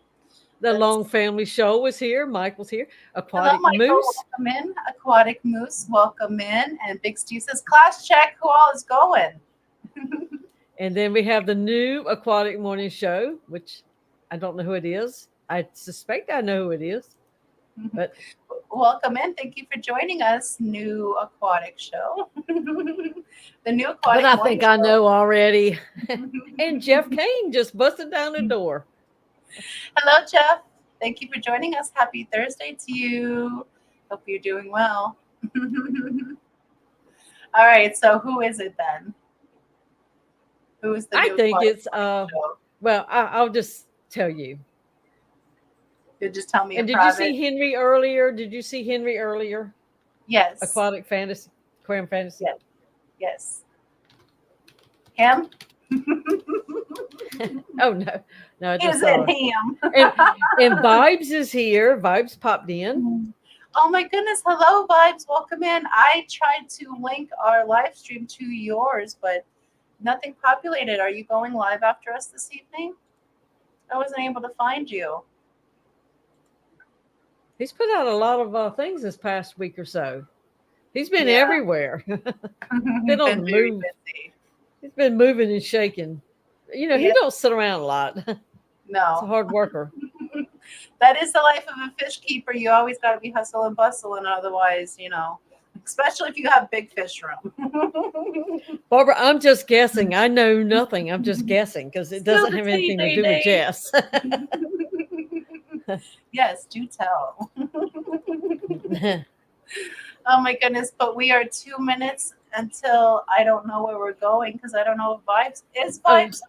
The Long Family Show was here. Mike was here. Aquatic Hello, Michael. Moose. Welcome in. Aquatic Moose, welcome in. And Big Steve says, class check, who all is going? And then we have the new Aquatic Morning Show, which I don't know who it is. I suspect I know who it is. But welcome in. Thank you for joining us, new aquatic show. The new aquatic. But I think I know already. And Jeff Kane just busted down the door. Hello, Jeff. Thank you for joining us. Happy Thursday to you. Hope you're doing well. All right. So who is it then? Who is the new I think it's show? well, I'll just tell you. You just tell me. And did private. you see Henry earlier? Did you see Henry earlier? Yes. Aquatic Fantasy, Aquarium Fantasy. Yes. Him? Oh no, I just Is saw it him? and Vibes is here. Vibes popped in. Oh my goodness. Hello, Vibes. Welcome in. I tried to link our live stream to yours, but nothing populated. Are you going live after us this evening? I wasn't able to find you. He's put out a lot of things this past week or so. He's been everywhere. Been on the move. Busy. He's been moving and shaking. You know, he don't sit around a lot. No. He's a hard worker. That is the life of a fish keeper. You always got to be hustle and bustle, and otherwise, you know, especially if you have big fish room. Barbara, I'm just guessing. I know nothing. I'm just guessing because it doesn't have anything to do with Jess. Yes, do tell. Oh my goodness, but we are 2 minutes until I don't know where we're going because I don't know if Vibes is Vibes.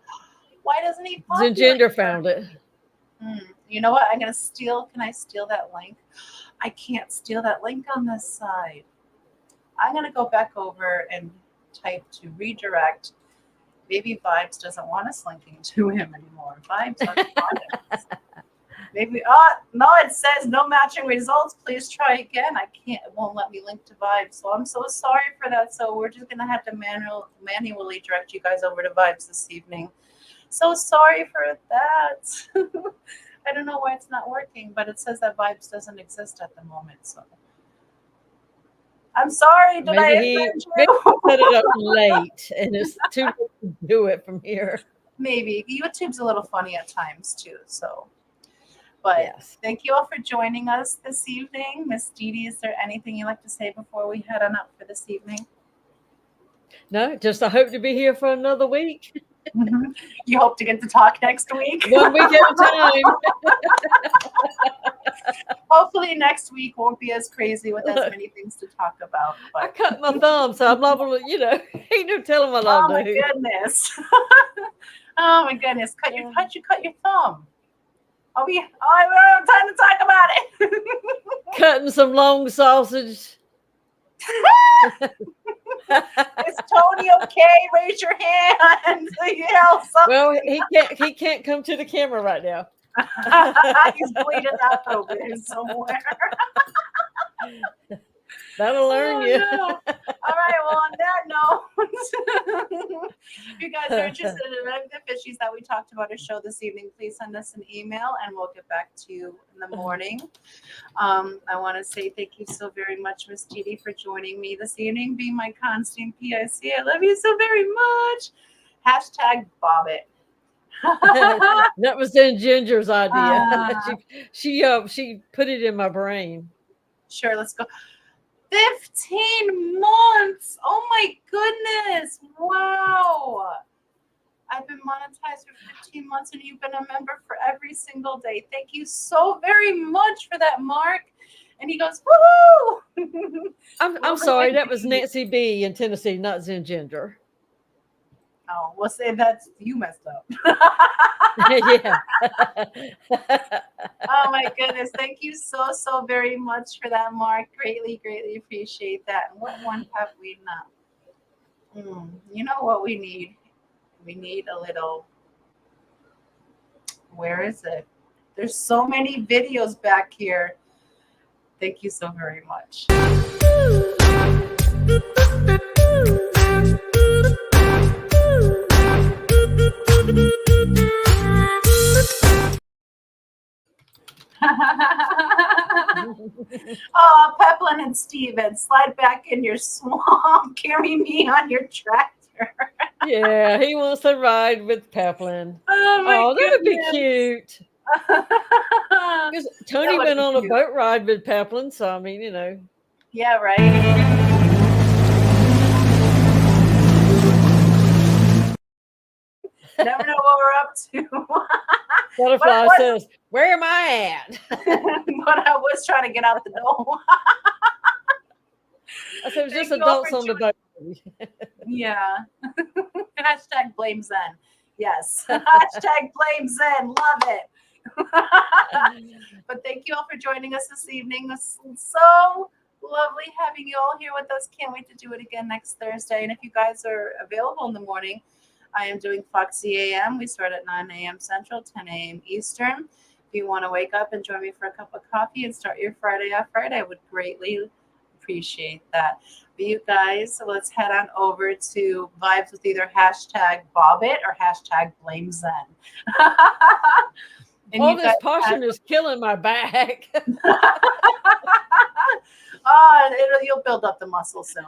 Why doesn't he pop? Zingender found it. You know what? I'm gonna steal. Can I steal that link? I can't steal that link on this side. I'm going to go back over and type to redirect. Maybe Vibes doesn't want us linking to him anymore. Vibes doesn't want us. Maybe, no, it says no matching results. Please try again. I can't, it won't let me link to Vibes. So I'm so sorry for that. So we're just going to have to manually direct you guys over to Vibes this evening. So sorry for that. I don't know why it's not working, but it says that Vibes doesn't exist at the moment. So I'm sorry. Did I offend you? Maybe he set it up late and it's too late to do it from here. Maybe. YouTube's a little funny at times too. So, but Yes. Thank you all for joining us this evening. Miss Didi, is there anything you'd like to say before we head on out for this evening? No, just I hope to be here for another week. Mm-hmm. You hope to get to talk next week? 1 week at a time. Hopefully next week won't be as crazy with as many things to talk about. But... I cut my thumb, so I'm not able to, ain't no telling what I'll do. Oh my goodness. Oh my goodness. How'd you cut your thumb? We don't have time to talk about it. Cutting some long sausage. Is Tony okay? Raise your hand. Well, he can't come to the camera right now. He's bleeding out over there somewhere. That'll learn you. No. All right. Well, on that note, if you guys are interested in any of the fishies that we talked about our show this evening, please send us an email and we'll get back to you in the morning. I want to say thank you so very much, Miss Didi, for joining me this evening, being my constant PIC. I love you so very much. Hashtag Bobbit. That was then Ginger's idea. She put it in my brain. Sure, let's go. 15 months. Oh my goodness. Wow. I've been monetized for 15 months and you've been a member for every single day. Thank you so very much for that, Mark. And he goes, woohoo. I'm sorry, that was Nancy B in Tennessee, not Zen Ginger. Oh, we'll say that's you messed up. Yeah. Oh my goodness. Thank you so very much for that, Mark. Greatly appreciate that. And what one have we not? You know what we need? We need a little, where is it? There's so many videos back here. Thank you so very much. Oh, Peplin and Steven, slide back in your swamp. Carry me on your tractor. Yeah, he wants to ride with Peplin. Oh, that would be cute. Because Tony went on a boat ride with Peplin, so I mean, Yeah, right. Never know what we're up to. Butterfly says, "Where am I at?" But I was trying to get out the door. I said, "It was just adults on the boat." Yeah. Hashtag blame Zen. Yes. Hashtag blame Zen. Love it. But thank you all for joining us this evening. It's so lovely having you all here with us. Can't wait to do it again next Thursday. And if you guys are available in the morning, I am doing Foxy AM. We start at 9 a.m. Central, 10 a.m. Eastern. If you want to wake up and join me for a cup of coffee and start your Friday off right, I would greatly appreciate that. But you guys, so let's head on over to Vibes with either hashtag Bobbit or hashtag Blame Zen. All this potion is killing my back. You'll build up the muscle soon.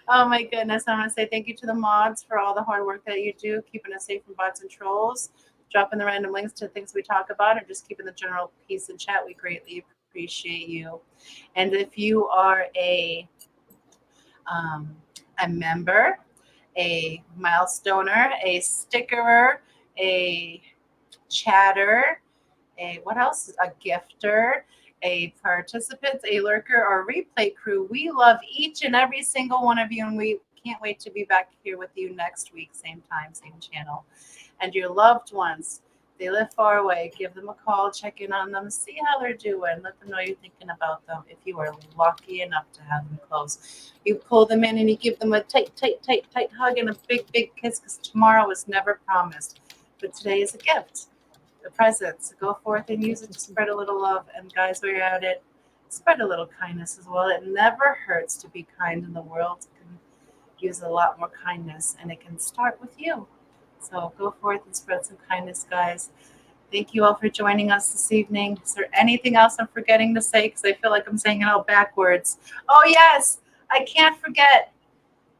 Oh my goodness. I want to say thank you to the mods for all the hard work that you do, keeping us safe from bots and trolls, dropping the random links to things we talk about, or just keeping the general peace and chat. We greatly appreciate you. And if you are a member, a milestoner, a stickerer, a chatter, what else? A gifter, a participant, a lurker, or a replay crew. We love each and every single one of you, and we can't wait to be back here with you next week, same time, same channel. And your loved ones, They live far away. Give them a call, check in on them, see how they're doing. Let them know you're thinking about them. If you are lucky enough to have them close, you pull them in and you give them a tight hug and a big kiss, because tomorrow is never promised. But today is a gift, a present. So go forth and use it to spread a little love. And guys, while you're at it, spread a little kindness as well. It never hurts to be kind in the world. It can use a lot more kindness, and it can start with you. So go forth and spread some kindness, guys. Thank you all for joining us this evening. Is there anything else I'm forgetting to say? Because I feel like I'm saying it all backwards. Oh, yes. I can't forget.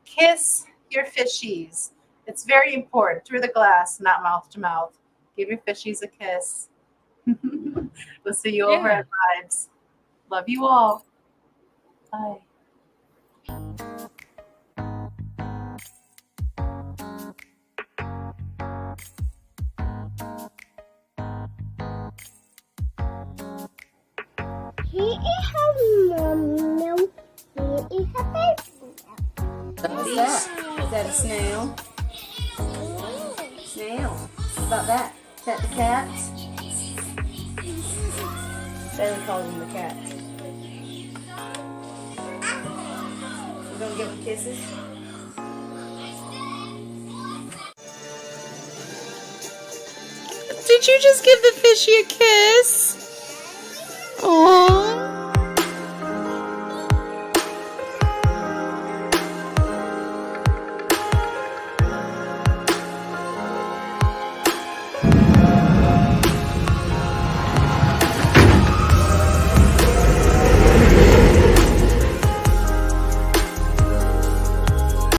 Kiss your fishies. It's very important. Through the glass, not mouth to mouth. Give your fishies a kiss. We'll see you over at Vibes. Love you all. Bye. Here is her mom now. Here is her baby. What's that? Is that a snail? Snail. What about that? Is that the cats? Bailey calls them the cats. We're gonna give them kisses. Did you just give the fishy a kiss?